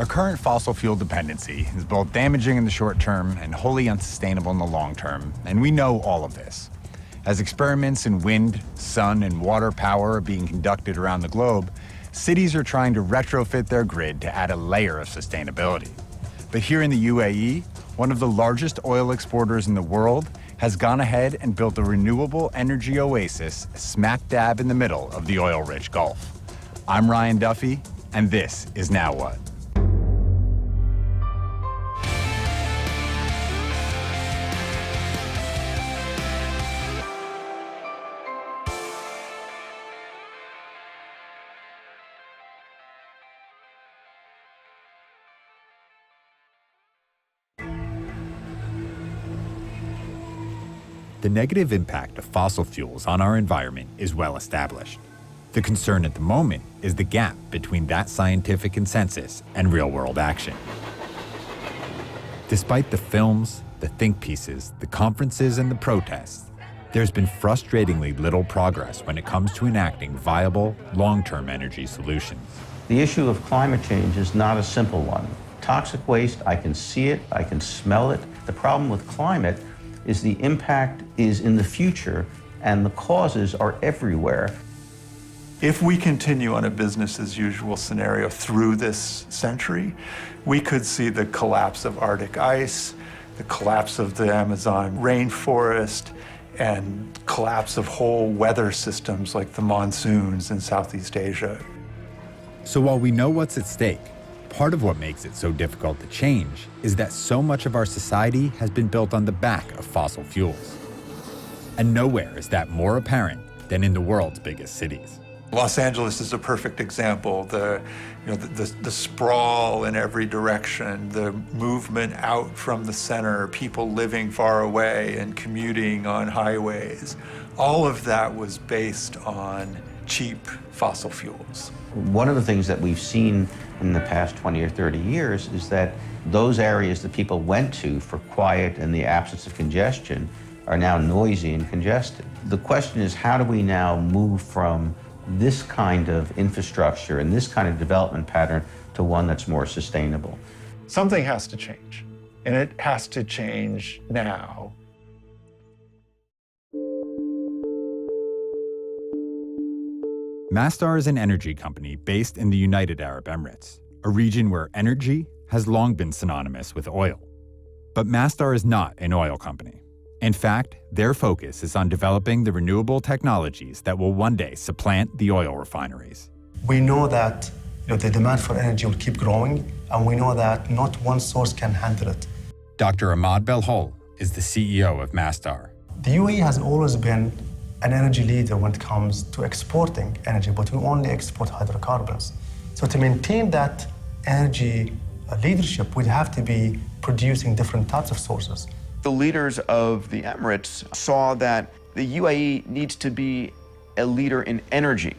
Our current fossil fuel dependency is both damaging in the short term and wholly unsustainable in the long term, and we know all of this. As experiments in wind, sun, and water power are being conducted around the globe, cities are trying to retrofit their grid to add a layer of sustainability. But here in the UAE, one of the largest oil exporters in the world has gone ahead and built a renewable energy oasis smack dab in the middle of the oil-rich Gulf. I'm Ryan Duffy, and this is Now What? The negative impact of fossil fuels on our environment is well established. The concern at the moment is the gap between that scientific consensus and real-world action. Despite the films, the think pieces, the conferences, and the protests, there's been frustratingly little progress when it comes to enacting viable, long-term energy solutions. The issue of climate change is not a simple one. Toxic waste, I can see it, I can smell it. The problem with climate is the impact is in the future and the causes are everywhere. If we continue on a business as usual scenario through this century, we could see the collapse of Arctic ice, the collapse of the Amazon rainforest, and collapse of whole weather systems like the monsoons in Southeast Asia. So while we know what's at stake, part of what makes it so difficult to change is that so much of our society has been built on the back of fossil fuels. And nowhere is that more apparent than in the world's biggest cities. Los Angeles is a perfect example. The sprawl in every direction, the movement out from the center, people living far away and commuting on highways, all of that was based on cheap fossil fuels. One of the things that we've seen in the past 20 or 30 years is that those areas that people went to for quiet and the absence of congestion are now noisy and congested. The question is, how do we now move from this kind of infrastructure and this kind of development pattern to one that's more sustainable? Something has to change, and it has to change now. Masdar is an energy company based in the United Arab Emirates, a region where energy has long been synonymous with oil. But Masdar is not an oil company. In fact, their focus is on developing the renewable technologies that will one day supplant the oil refineries. We know that the demand for energy will keep growing, and we know that not one source can handle it. Dr. Ahmad Belhol is the CEO of Masdar. The UAE has always been an energy leader when it comes to exporting energy, but we only export hydrocarbons. So to maintain that energy leadership, we'd have to be producing different types of sources. The leaders of the Emirates saw that the UAE needs to be a leader in energy,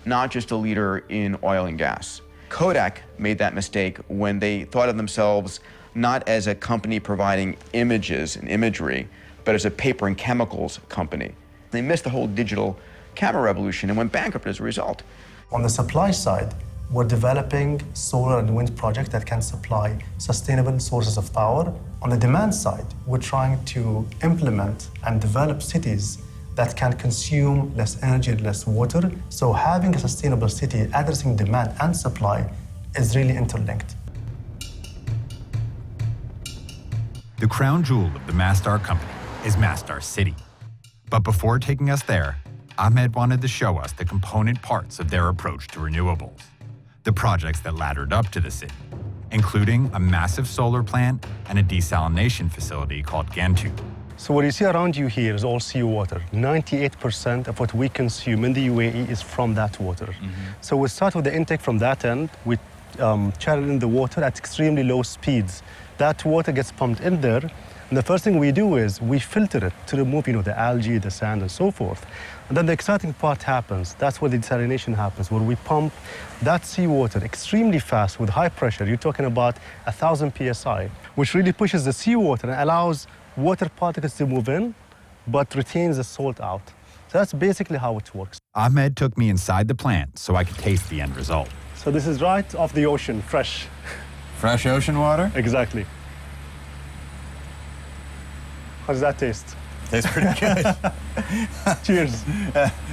not just a leader in oil and gas. Kodak made that mistake when they thought of themselves not as a company providing images and imagery, but as a paper and chemicals company. They missed the whole digital camera revolution and went bankrupt as a result. On the supply side, we're developing solar and wind projects that can supply sustainable sources of power. On the demand side, we're trying to implement and develop cities that can consume less energy and less water. So having a sustainable city addressing demand and supply is really interlinked. The crown jewel of the Masdar company is Masdar City. But before taking us there, Ahmed wanted to show us the component parts of their approach to renewables, the projects that laddered up to the city, including a massive solar plant and a desalination facility called Gantu. So what you see around you here is all seawater. 98% of what we consume in the UAE is from that water. So we start with the intake from that end. We channel in the water at extremely low speeds. That water gets pumped in there. And the first thing we do is we filter it to remove, the algae, the sand, and so forth. And then the exciting part happens. That's where the desalination happens, where we pump that seawater extremely fast with high pressure. You're talking about 1,000 psi, which really pushes the seawater and allows water particles to move in, but retains the salt out. So that's basically how it works. Ahmed took me inside the plant so I could taste the end result. So this is right off the ocean, fresh. Fresh ocean water? Exactly. How does that taste? Tastes pretty good. Cheers.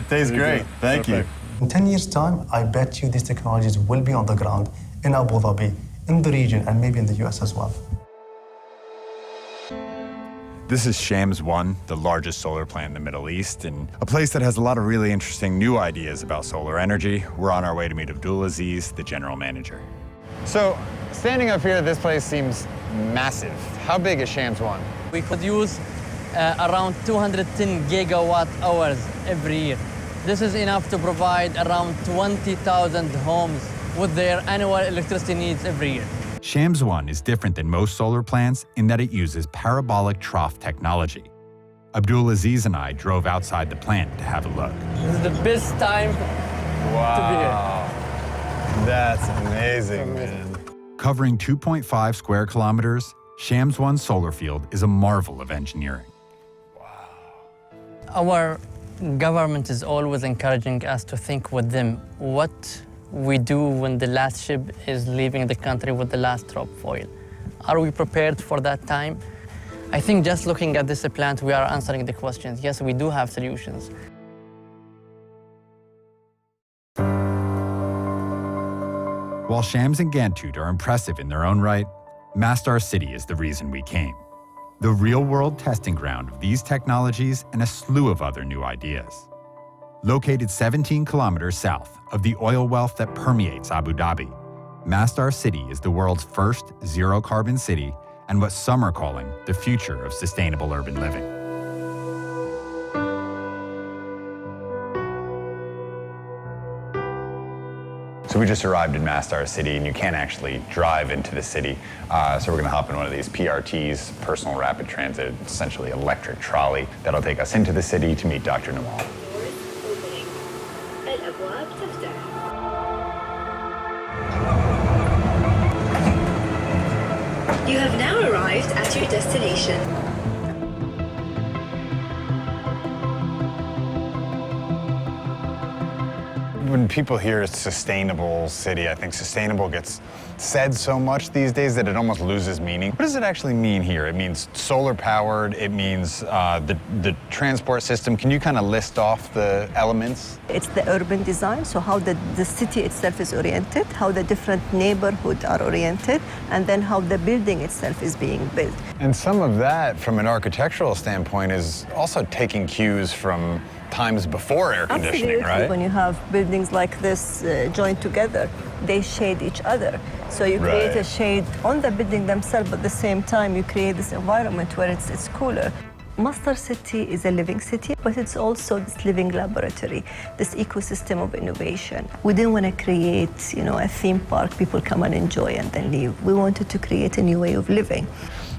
Tastes great. Thank you. In 10 years' time, I bet you these technologies will be on the ground in Abu Dhabi, in the region, and maybe in the US as well. This is Shams 1, the largest solar plant in the Middle East, and a place that has a lot of really interesting new ideas about solar energy. We're on our way to meet Abdulaziz, the general manager. So, standing up here, this place seems massive. How big is Shams 1? We could use around 210 gigawatt hours every year. This is enough to provide around 20,000 homes with their annual electricity needs every year. Shams 1 is different than most solar plants in that it uses parabolic trough technology. Abdulaziz and I drove outside the plant to have a look. This is the best time to be here. That's amazing, man. Covering 2.5 square kilometers, Shams 1 solar field is a marvel of engineering. Our government is always encouraging us to think with them what we do when the last ship is leaving the country with the last drop of oil. Are we prepared for that time? I think just looking at this plant, we are answering the questions. Yes, we do have solutions. While Shams and Gantut are impressive in their own right, Masdar City is the reason we came. The real-world testing ground of these technologies and a slew of other new ideas. Located 17 kilometers south of the oil wealth that permeates Abu Dhabi, Masdar City is the world's first zero-carbon city and what some are calling the future of sustainable urban living. So we just arrived in Masdar City, and you can't actually drive into the city. So we're going to hop in one of these PRTs, personal rapid transit, essentially electric trolley, that'll take us into the city to meet Dr. Nawal. You have now arrived at your destination. When people hear sustainable city, I think sustainable gets said so much these days that it almost loses meaning. What does it actually mean here? It means solar powered, it means the transport system. Can you kind of list off the elements? It's the urban design, so how the city itself is oriented, how the different neighborhoods are oriented, and then how the building itself is being built. And some of that, from an architectural standpoint, is also taking cues from times before air conditioning, Absolutely. right? When you have buildings like this joined together, they shade each other. So you create Right. a shade on the building themselves, but at the same time you create this environment where it's cooler. Masdar City is a living city, but it's also this living laboratory, this ecosystem of innovation. We didn't want to create, a theme park people come and enjoy and then leave. We wanted to create a new way of living.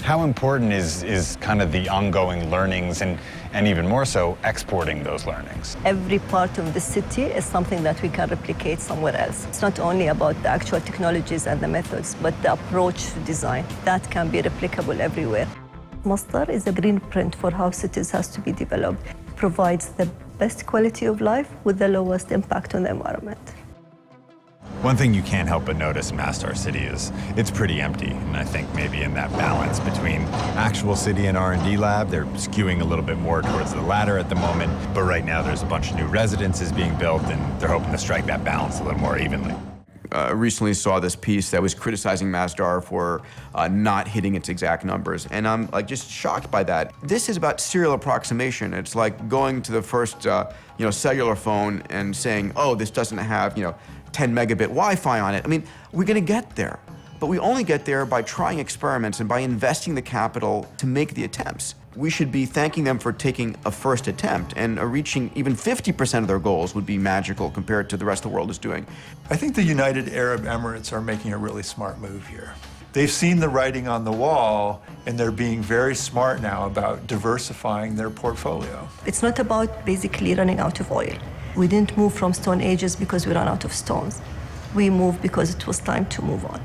How important is kind of the ongoing learnings and even more so, exporting those learnings? Every part of the city is something that we can replicate somewhere else. It's not only about the actual technologies and the methods, but the approach to design. That can be replicable everywhere. Masdar is a green print for how cities has to be developed. It provides the best quality of life with the lowest impact on the environment. One thing you can't help but notice in Masdar City is it's pretty empty, and I think maybe in that balance between actual city and R&D lab, they're skewing a little bit more towards the latter at the moment, but right now there's a bunch of new residences being built, and they're hoping to strike that balance a little more evenly. Recently saw this piece that was criticizing Masdar for not hitting its exact numbers, and I'm just shocked by that. This is about serial approximation. It's like going to the first cellular phone and saying, oh, this doesn't have 10 megabit Wi-Fi on it. I mean, we're going to get there, but we only get there by trying experiments and by investing the capital to make the attempts. We should be thanking them for taking a first attempt, and reaching even 50% of their goals would be magical compared to the rest of the world is doing. I think the United Arab Emirates are making a really smart move here. They've seen the writing on the wall, and they're being very smart now about diversifying their portfolio. It's not about basically running out of oil. We didn't move from Stone Ages because we ran out of stones. We moved because it was time to move on.